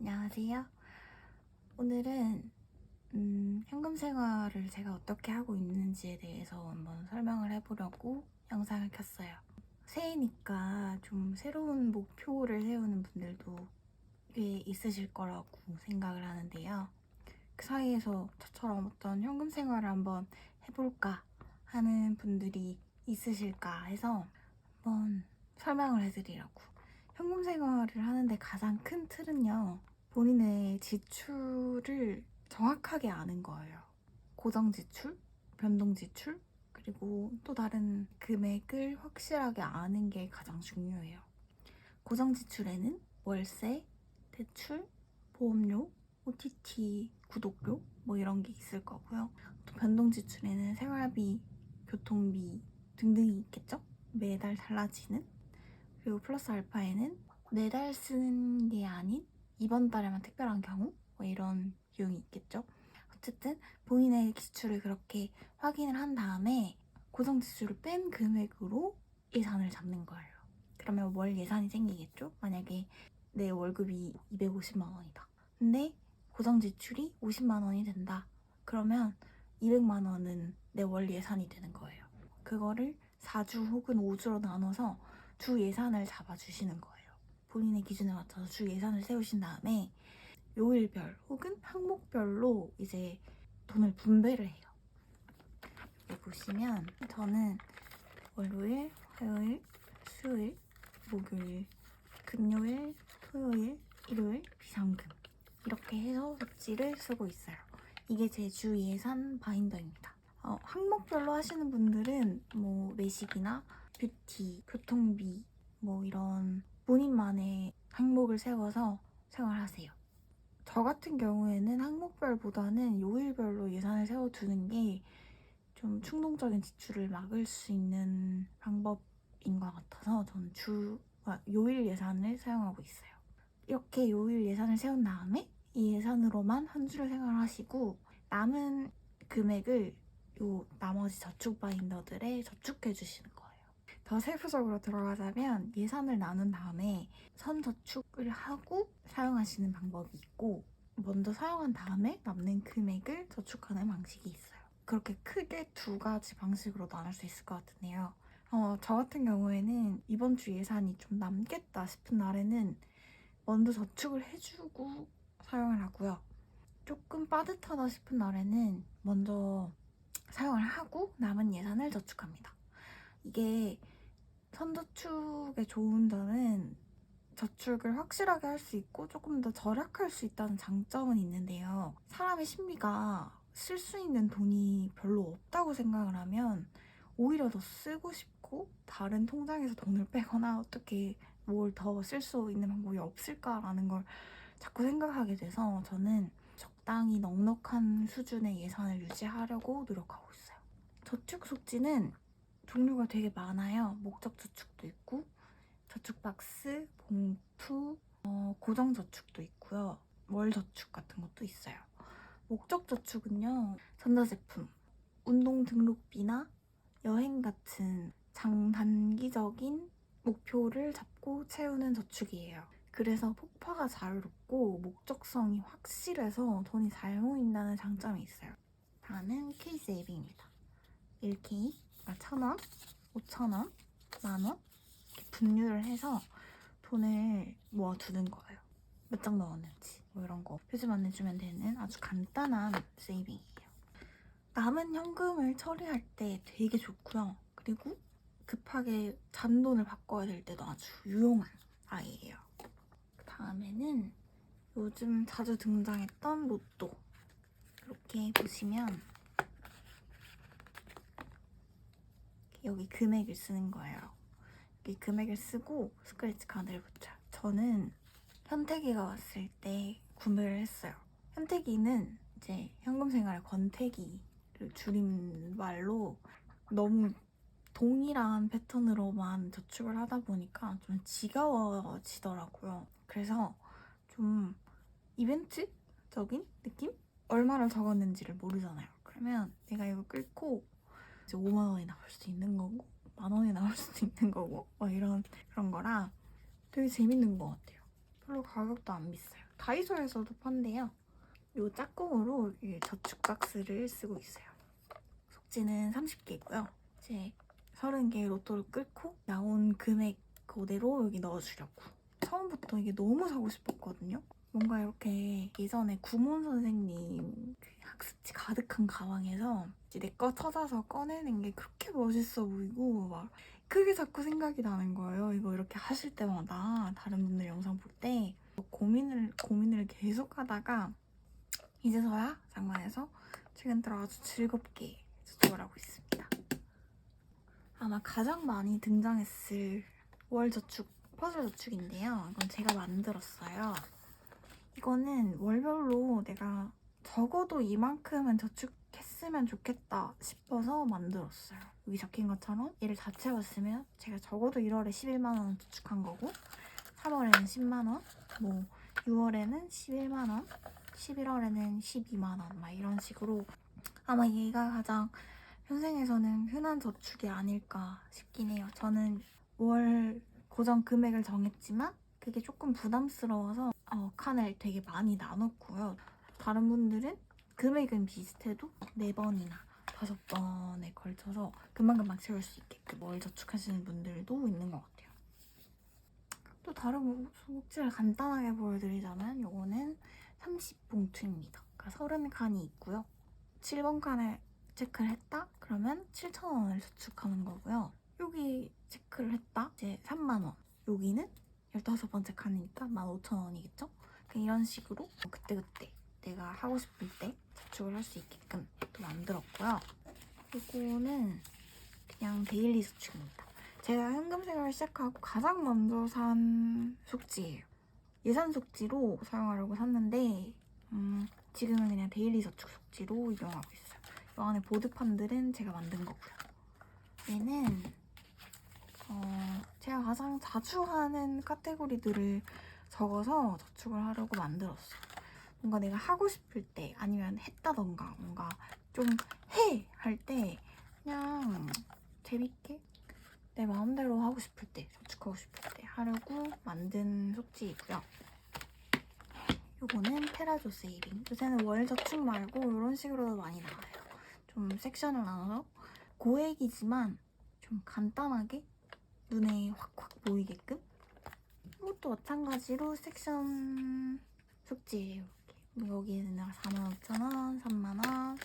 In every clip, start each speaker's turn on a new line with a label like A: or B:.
A: 안녕하세요. 오늘은 현금 생활을 제가 어떻게 하고 있는지에 대해서 한번 설명을 해보려고 영상을 켰어요. 새해니까 좀 새로운 목표를 세우는 분들도 꽤 있으실 거라고 생각을 하는데요. 그 사이에서 저처럼 어떤 현금 생활을 한번 해볼까 하는 분들이 있으실까 해서 한번 설명을 해드리려고. 현금 생활을 하는데 가장 큰 틀은요, 본인의 지출을 정확하게 아는 거예요. 고정 지출, 변동 지출, 그리고 또 다른 금액을 확실하게 아는 게 가장 중요해요. 고정 지출에는 월세, 대출, 보험료, OTT 구독료 뭐 이런 게 있을 거고요. 또 변동 지출에는 생활비, 교통비 등등이 있겠죠? 매달 달라지는. 그리고 플러스 알파에는 매달 쓰는 게 아닌 이번 달에만 특별한 경우 뭐 이런 비용이 있겠죠. 어쨌든 본인의 지출을 그렇게 확인을 한 다음에 고정 지출을 뺀 금액으로 예산을 잡는 거예요. 그러면 월 예산이 생기겠죠. 만약에 내 월급이 250만 원이다. 근데 고정 지출이 50만 원이 된다. 그러면 200만 원은 내 월 예산이 되는 거예요. 그거를 4주 혹은 5주로 나눠서 주 예산을 잡아주시는 거예요. 본인의 기준에 맞춰서 주 예산을 세우신 다음에 요일별 혹은 항목별로 이제 돈을 분배를 해요. 여기 보시면 저는 월요일, 화요일, 수요일, 목요일, 금요일, 토요일, 일요일, 비상금 이렇게 해서 숙지를 쓰고 있어요. 이게 제 주 예산 바인더입니다. 항목별로 하시는 분들은 뭐 외식이나 뷰티, 교통비 뭐 이런 본인만의 항목을 세워서 생활하세요. 저 같은 경우에는 항목별보다는 요일별로 예산을 세워두는 게 좀 충동적인 지출을 막을 수 있는 방법인 것 같아서 저는 요일 예산을 사용하고 있어요. 이렇게 요일 예산을 세운 다음에 이 예산으로만 한 주를 생활하시고 남은 금액을 요 나머지 저축 바인더들에 저축해 주시는 거예요. 더 세부적으로 들어가자면 예산을 나눈 다음에 선저축을 하고 사용하시는 방법이 있고 먼저 사용한 다음에 남는 금액을 저축하는 방식이 있어요. 그렇게 크게 두 가지 방식으로 나눌 수 있을 것 같은데요. 저 같은 경우에는 이번 주 예산이 좀 남겠다 싶은 날에는 먼저 저축을 해주고 사용을 하고요. 조금 빠듯하다 싶은 날에는 먼저 사용을 하고 남은 예산을 저축합니다. 이게 선저축의 좋은 점은 저축을 확실하게 할 수 있고 조금 더 절약할 수 있다는 장점은 있는데요. 사람의 심리가 쓸 수 있는 돈이 별로 없다고 생각을 하면 오히려 더 쓰고 싶고 다른 통장에서 돈을 빼거나 어떻게 뭘 더 쓸 수 있는 방법이 없을까라는 걸 자꾸 생각하게 돼서 저는 적당히 넉넉한 수준의 예산을 유지하려고 노력하고 있어요. 저축 속지는 종류가 되게 많아요. 목적 저축도 있고 저축 박스, 봉투, 고정 저축도 있고요. 월 저축 같은 것도 있어요. 목적 저축은요, 전자제품, 운동 등록비나 여행 같은 장단기적인 목표를 잡고 채우는 저축이에요. 그래서 폭파가 자유롭고 목적성이 확실해서 돈이 잘 모인다는 장점이 있어요. 다음은 K세이빙입니다. 1K, 1,000원, 5,000원, 만원 이렇게 분류를 해서 돈을 모아두는 거예요. 몇 장 넣었는지 뭐 이런 거 표지만 내주면 되는 아주 간단한 세이빙이에요. 남은 현금을 처리할 때 되게 좋고요. 그리고 급하게 잔돈을 바꿔야 될 때도 아주 유용한 아이예요. 다음에는 요즘 자주 등장했던 로또. 이렇게 보시면 여기 금액을 쓰는 거예요. 여기 금액을 쓰고 스크래치 카드를 붙여요. 저는 현태기가 왔을 때 구매를 했어요. 현태기는 이제 현금 생활 권태기를 줄인 말로 너무 동일한 패턴으로만 저축을 하다 보니까 좀 지겨워지더라고요. 그래서 좀 이벤트적인 느낌? 얼마를 적었는지를 모르잖아요. 그러면 내가 이거 끌고 이제 5만 원이 나올 수도 있는 거고 10,000원이 나올 수도 있는 거고 막 이런 그런 거라 되게 재밌는 것 같아요. 별로 가격도 안 비싸요. 다이소에서도 판대요. 요 짝꿍으로 이 저축 박스를 쓰고 있어요. 속지는 30개고요. 이제 30개의 로또를 끊고 나온 금액 그대로 여기 넣어주려고. 처음부터 이게 너무 사고 싶었거든요. 뭔가 이렇게 예전에 구몬 선생님 그 학습지 가득한 가방에서 내 거 찾아서 꺼내는 게 그렇게 멋있어 보이고 막 그게 자꾸 생각이 나는 거예요. 이거 이렇게 하실 때마다 다른 분들 영상 볼 때 고민을 계속 하다가 이제서야 장만해서 최근 들어 아주 즐겁게 저축을 하고 있습니다. 아마 가장 많이 등장했을 월 저축 퍼즐 저축인데요. 이건 제가 만들었어요. 이거는 월별로 내가 적어도 이만큼은 저축했으면 좋겠다 싶어서 만들었어요. 여기 적힌 것처럼 얘를 다 채웠으면 제가 적어도 1월에 11만 원 저축한 거고 3월에는 10만 원, 뭐 6월에는 11만 원, 11월에는 12만 원 막 이런 식으로 아마 얘가 가장 현생에서는 흔한 저축이 아닐까 싶긴 해요. 저는 월 고정 금액을 정했지만 그게 조금 부담스러워서 칸을 되게 많이 나눴고요. 다른 분들은 금액은 비슷해도 4번이나 5번에 걸쳐서 금방금방 채울 수 있게끔 월 저축하시는 분들도 있는 것 같아요. 또 다른 목록지를 간단하게 보여드리자면 이거는 30봉투입니다. 그러니까 30칸이 있고요. 7번 칸을 체크를 했다? 그러면 7,000원을 저축하는 거고요. 여기 체크를 했다? 이제 3만 원. 여기는 15번째 칸이니까 15,000원이겠죠? 이런 식으로 그때그때 내가 하고 싶을 때 저축을 할 수 있게끔 또 만들었고요. 이거는 그냥 데일리 저축입니다. 제가 현금 생활을 시작하고 가장 먼저 산 속지예요. 예산 속지로 사용하려고 샀는데 지금은 그냥 데일리 저축 속지로 이용하고 있어요. 이 안에 보드판들은 제가 만든 거고요. 얘는 제가 가장 자주 하는 카테고리들을 적어서 저축을 하려고 만들었어요. 뭔가 내가 하고 싶을 때 아니면 했다던가 뭔가 좀 해! 할 때 그냥 재밌게 내 마음대로 하고 싶을 때 저축하고 싶을 때 하려고 만든 속지이고요. 요거는 테라조 세이빙. 요새는 월 저축 말고 이런 식으로도 많이 나와요. 좀 섹션을 나눠서 고액이지만 좀 간단하게 눈에 확확 보이게끔. 이것도 마찬가지로 섹션 속지예요. 이렇게. 여기에는 45,000원, 3만원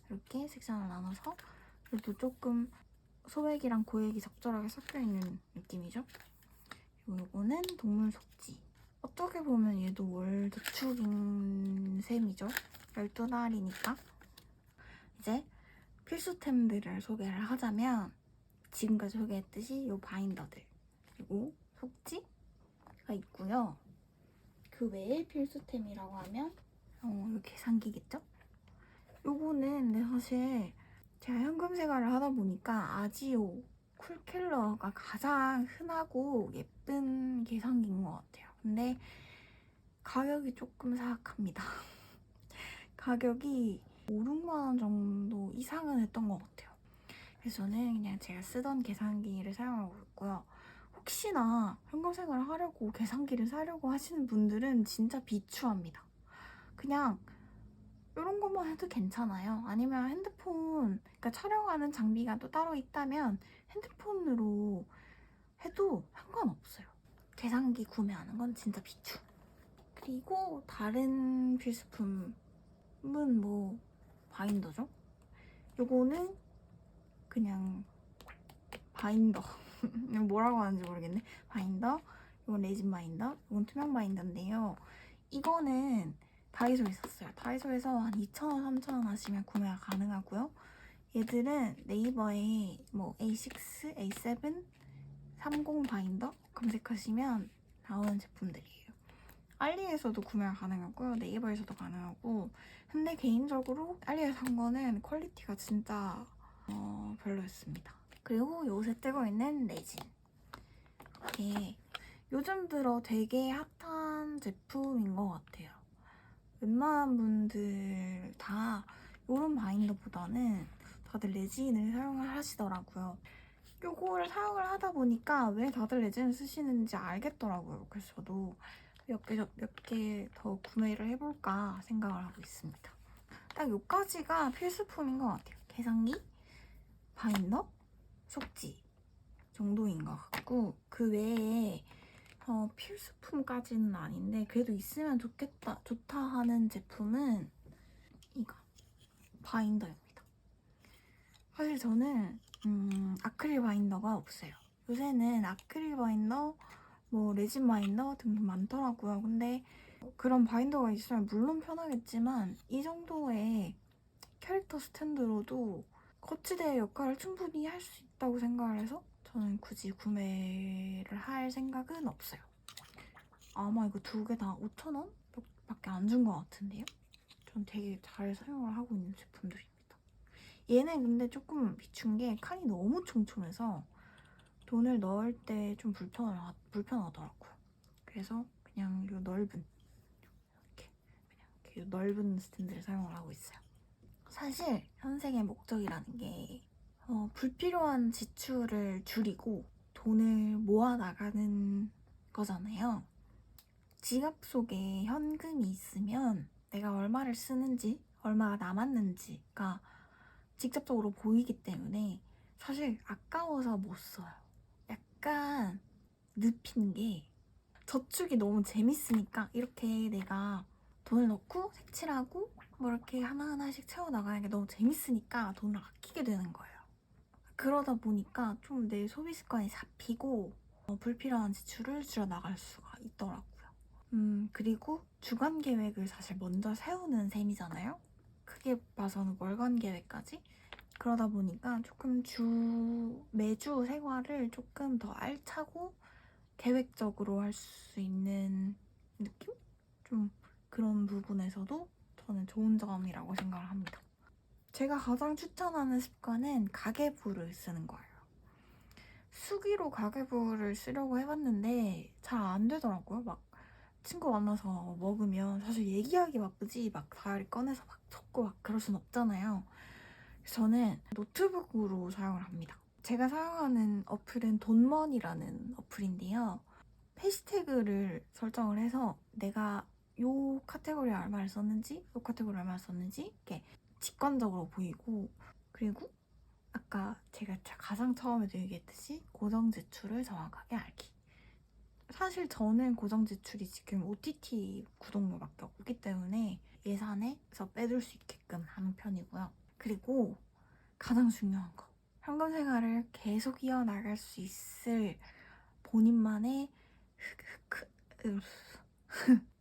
A: 이렇게 섹션을 나눠서 그래도 조금 소액이랑 고액이 적절하게 섞여있는 느낌이죠. 요거는 동물 속지. 어떻게 보면 얘도 월 저축인 셈이죠. 12달이니까. 이제 필수템들을 소개를 하자면 지금까지 소개했듯이 요 바인더들 그리고 속지가 있고요. 그 외에 필수템이라고 하면 요 계산기겠죠? 요거는 근데 사실 제가 현금 생활을 하다 보니까 아지오 쿨켈러가 가장 흔하고 예쁜 계산기인 것 같아요. 근데 가격이 조금 사악합니다. 가격이 5, 6만 원 정도 이상은 했던 것 같아요. 그래서 저는 그냥 제가 쓰던 계산기를 사용하고 있고요. 혹시나 현금 생활을 하려고 계산기를 사려고 하시는 분들은 진짜 비추합니다. 그냥 이런 것만 해도 괜찮아요. 아니면 핸드폰, 그러니까 촬영하는 장비가 또 따로 있다면 핸드폰으로 해도 상관없어요. 계산기 구매하는 건 진짜 비추. 그리고 다른 필수품은 뭐 바인더죠. 요거는 그냥 바인더. 뭐라고 하는지 모르겠네. 바인더, 이건 레진 바인더, 이건 투명 바인더인데요. 이거는 다이소에 샀어요. 다이소에서 한 2,000원, 3,000원 하시면 구매가 가능하고요. 얘들은 네이버에 뭐 A6, A7, 30 바인더 검색하시면 나오는 제품들이에요. 알리에서도 구매가 가능하고요. 네이버에서도 가능하고. 근데 개인적으로 알리에서 산 거는 퀄리티가 진짜 별로였습니다. 그리고 요새 뜨고 있는 레진. 이게 요즘 들어 되게 핫한 제품인 것 같아요. 웬만한 분들 다 이런 바인더보다는 다들 레진을 사용을 하시더라고요. 요거를 사용을 하다 보니까 왜 다들 레진을 쓰시는지 알겠더라고요. 그래서 저도 몇 개 더 구매를 해볼까 생각을 하고 있습니다. 딱 요까지가 필수품인 것 같아요. 계산기, 바인더, 속지 정도인 것 같고 그 외에 필수품까지는 아닌데 그래도 있으면 좋다 하는 제품은 이거 바인더입니다. 사실 저는 아크릴 바인더가 없어요. 요새는 아크릴 바인더, 뭐 레진 바인더 등등 많더라고요. 근데 그런 바인더가 있으면 물론 편하겠지만 이 정도의 캐릭터 스탠드로도 거치대의 역할을 충분히 할 수 있다고 생각을 해서 저는 굳이 구매를 할 생각은 없어요. 아마 이거 두 개 다 5,000원? 밖에 안 준 것 같은데요? 전 되게 잘 사용을 하고 있는 제품들입니다. 얘는 근데 조금 비춘 게 칸이 너무 촘촘해서 돈을 넣을 때 좀 불편하더라고요. 그래서 그냥 이 넓은 이렇게 넓은 스탠드를 사용을 하고 있어요. 사실 현생의 목적이라는 게 불필요한 지출을 줄이고 돈을 모아 나가는 거잖아요. 지갑 속에 현금이 있으면 내가 얼마를 쓰는지, 얼마가 남았는지가 직접적으로 보이기 때문에 사실 아까워서 못 써요. 약간 늪인 게 저축이 너무 재밌으니까 이렇게 내가 돈을 넣고 색칠하고 뭐 이렇게 하나하나씩 채워나가는 게 너무 재밌으니까 돈을 아끼게 되는 거예요. 그러다 보니까 좀 내 소비 습관이 잡히고 불필요한 지출을 줄여나갈 수가 있더라고요. 그리고 주간 계획을 사실 먼저 세우는 셈이잖아요. 크게 봐서는 월간 계획까지. 그러다 보니까 조금 매주 생활을 조금 더 알차고 계획적으로 할 수 있는 느낌? 좀 그런 부분에서도 저는 좋은 점이라고 생각을 합니다. 제가 가장 추천하는 습관은 가계부를 쓰는 거예요. 수기로 가계부를 쓰려고 해봤는데 잘 안 되더라고요. 막 친구 만나서 먹으면 사실 얘기하기 바쁘지 막 다이어리 꺼내서 막 적고 막 그럴 순 없잖아요. 그래서 저는 노트북으로 사용을 합니다. 제가 사용하는 어플은 돈머니라는 어플인데요. 해시태그를 설정을 해서 내가 요 카테고리에 얼마를 썼는지, 요 카테고리에 얼마를 썼는지 이렇게 직관적으로 보이고, 그리고 아까 제가 가장 처음에도 얘기했듯이 고정 지출을 정확하게 알기. 사실 저는 고정 지출이 지금 OTT 구독료밖에 없기 때문에 예산에서 빼둘 수 있게끔 하는 편이고요. 그리고 가장 중요한 거, 현금 생활을 계속 이어나갈 수 있을 본인만의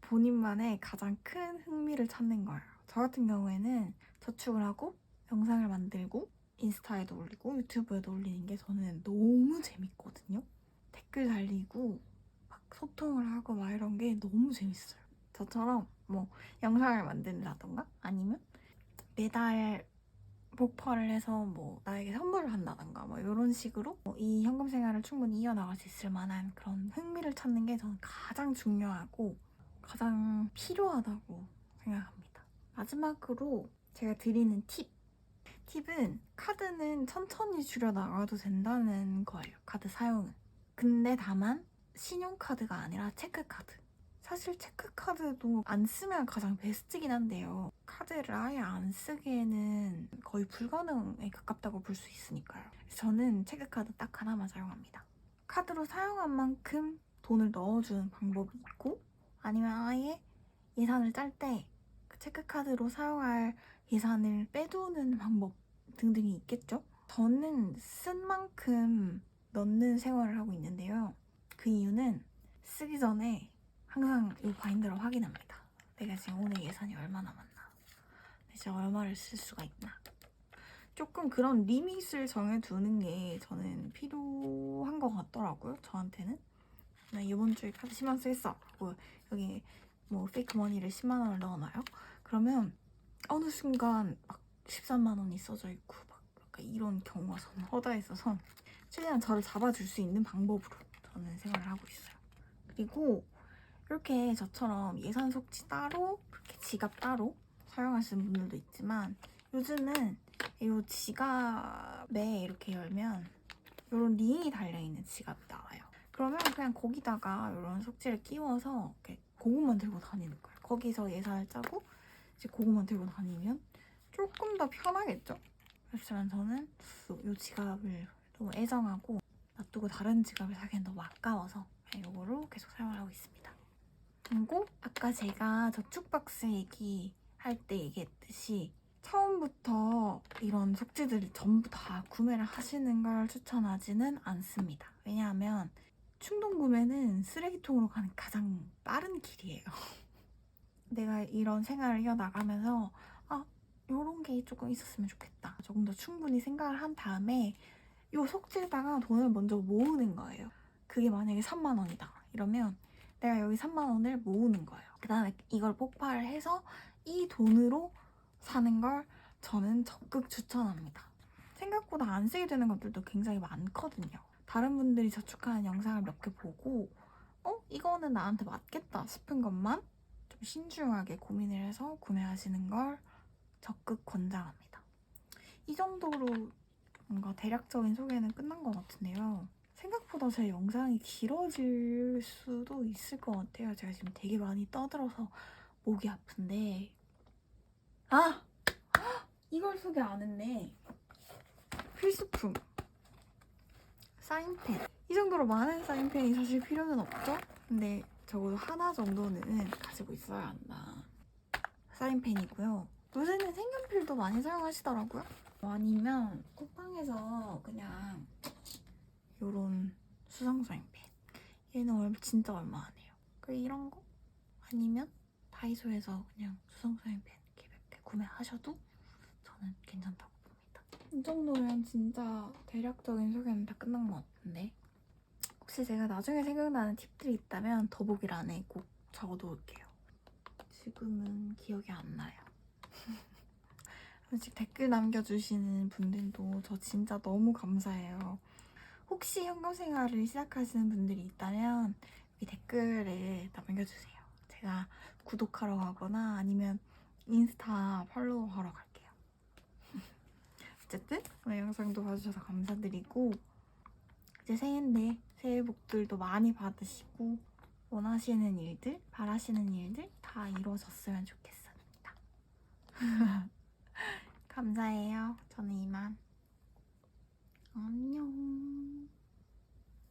A: 본인만의 가장 큰 흥미를 찾는 거예요. 저 같은 경우에는 저축을 하고 영상을 만들고 인스타에도 올리고 유튜브에도 올리는 게 저는 너무 재밌거든요. 댓글 달리고 막 소통을 하고 막 이런 게 너무 재밌어요. 저처럼 뭐 영상을 만든다던가 아니면 매달 목표를 해서 뭐 나에게 선물을 한다던가 뭐 이런 식으로 이 현금 생활을 충분히 이어나갈 수 있을 만한 그런 흥미를 찾는 게 저는 가장 중요하고 가장 필요하다고 생각합니다. 마지막으로 제가 드리는 팁은 카드는 천천히 줄여나가도 된다는 거예요. 카드 사용은. 근데 다만 신용카드가 아니라 체크카드. 사실 체크카드도 안 쓰면 가장 베스트긴 한데요. 카드를 아예 안 쓰기에는 거의 불가능에 가깝다고 볼 수 있으니까요. 저는 체크카드 딱 하나만 사용합니다. 카드로 사용한 만큼 돈을 넣어주는 방법이 있고 아니면 아예 예산을 짤 때 그 체크카드로 사용할 예산을 빼두는 방법 등등이 있겠죠? 저는 쓴 만큼 넣는 생활을 하고 있는데요. 그 이유는 쓰기 전에 항상 이 바인더를 확인합니다. 내가 지금 오늘 예산이 얼마 남았나? 내가 얼마를 쓸 수가 있나? 조금 그런 리밋을 정해두는 게 저는 필요한 것 같더라고요. 저한테는. 나 이번 주에 카드 10만 원 쓰겠어. 하고 여기 뭐 페이크 머니를 10만 원을 넣어놔요. 그러면 어느 순간 막 13만 원이 써져 있고 막 약간 이런 경우가 저는 허다했어서 최대한 저를 잡아줄 수 있는 방법으로 저는 생활을 하고 있어요. 그리고 이렇게 저처럼 예산 속지 따로 그렇게 지갑 따로 사용하시는 분들도 있지만 요즘은 이 지갑에 이렇게 열면 이런 링이 달려있는 지갑이 나와요. 그러면 그냥 거기다가 이런 속지를 끼워서 이렇게 그것만 들고 다니는 거예요. 거기서 예산을 짜고 이제 그것만 들고 다니면 조금 더 편하겠죠? 그렇지만 저는 이 지갑을 너무 애정하고 놔두고 다른 지갑을 사기엔 너무 아까워서 이거로 계속 사용하고 있습니다. 그리고 아까 제가 저축박스 얘기할 때 얘기했듯이 처음부터 이런 속지들을 전부 다 구매를 하시는 걸 추천하지는 않습니다. 왜냐하면 충동 구매는 쓰레기통으로 가는 가장 빠른 길이에요. 내가 이런 생활을 이어나가면서 이런 게 조금 있었으면 좋겠다. 조금 더 충분히 생각을 한 다음에 이 속지에다가 돈을 먼저 모으는 거예요. 그게 만약에 3만 원이다. 이러면 내가 여기 3만 원을 모으는 거예요. 그 다음에 이걸 폭발을 해서 이 돈으로 사는 걸 저는 적극 추천합니다. 생각보다 안 쓰게 되는 것들도 굉장히 많거든요. 다른 분들이 저축하는 영상을 몇 개 보고 이거는 나한테 맞겠다 싶은 것만 좀 신중하게 고민을 해서 구매하시는 걸 적극 권장합니다. 이 정도로 뭔가 대략적인 소개는 끝난 것 같은데요. 생각보다 제 영상이 길어질 수도 있을 것 같아요. 제가 지금 되게 많이 떠들어서 목이 아픈데 이걸 소개 안 했네. 필수품 사인펜. 이 정도로 많은 사인펜이 사실 필요는 없죠? 근데 적어도 하나 정도는 가지고 있어야 한다. 사인펜이고요. 요새는 색연필도 많이 사용하시더라고요. 아니면 쿠팡에서 그냥 요런 수성 사인펜. 얘는 진짜 얼마 안 해요. 그리고 이런 거? 아니면 다이소에서 그냥 수성 사인펜 이렇게 몇 개 구매하셔도 저는 괜찮다고 봅니다. 이 정도면 진짜 대략적인 소개는 다 끝난 것 같은데 혹시 제가 나중에 생각나는 팁들이 있다면 더보기란에 꼭 적어놓을게요. 지금은 기억이 안 나요. 솔직히 댓글 남겨주시는 분들도 저 진짜 너무 감사해요. 혹시 현금생활을 시작하시는 분들이 있다면 여기 댓글에 남겨주세요. 제가 구독하러 가거나 아니면 인스타 팔로우 하러 갈게요. 어쨌든 오늘 영상도 봐주셔서 감사드리고 이제 새해인데 새해 복들도 많이 받으시고 원하시는 일들, 바라시는 일들 다 이루어졌으면 좋겠습니다. 감사해요. 저는 이만. 안녕.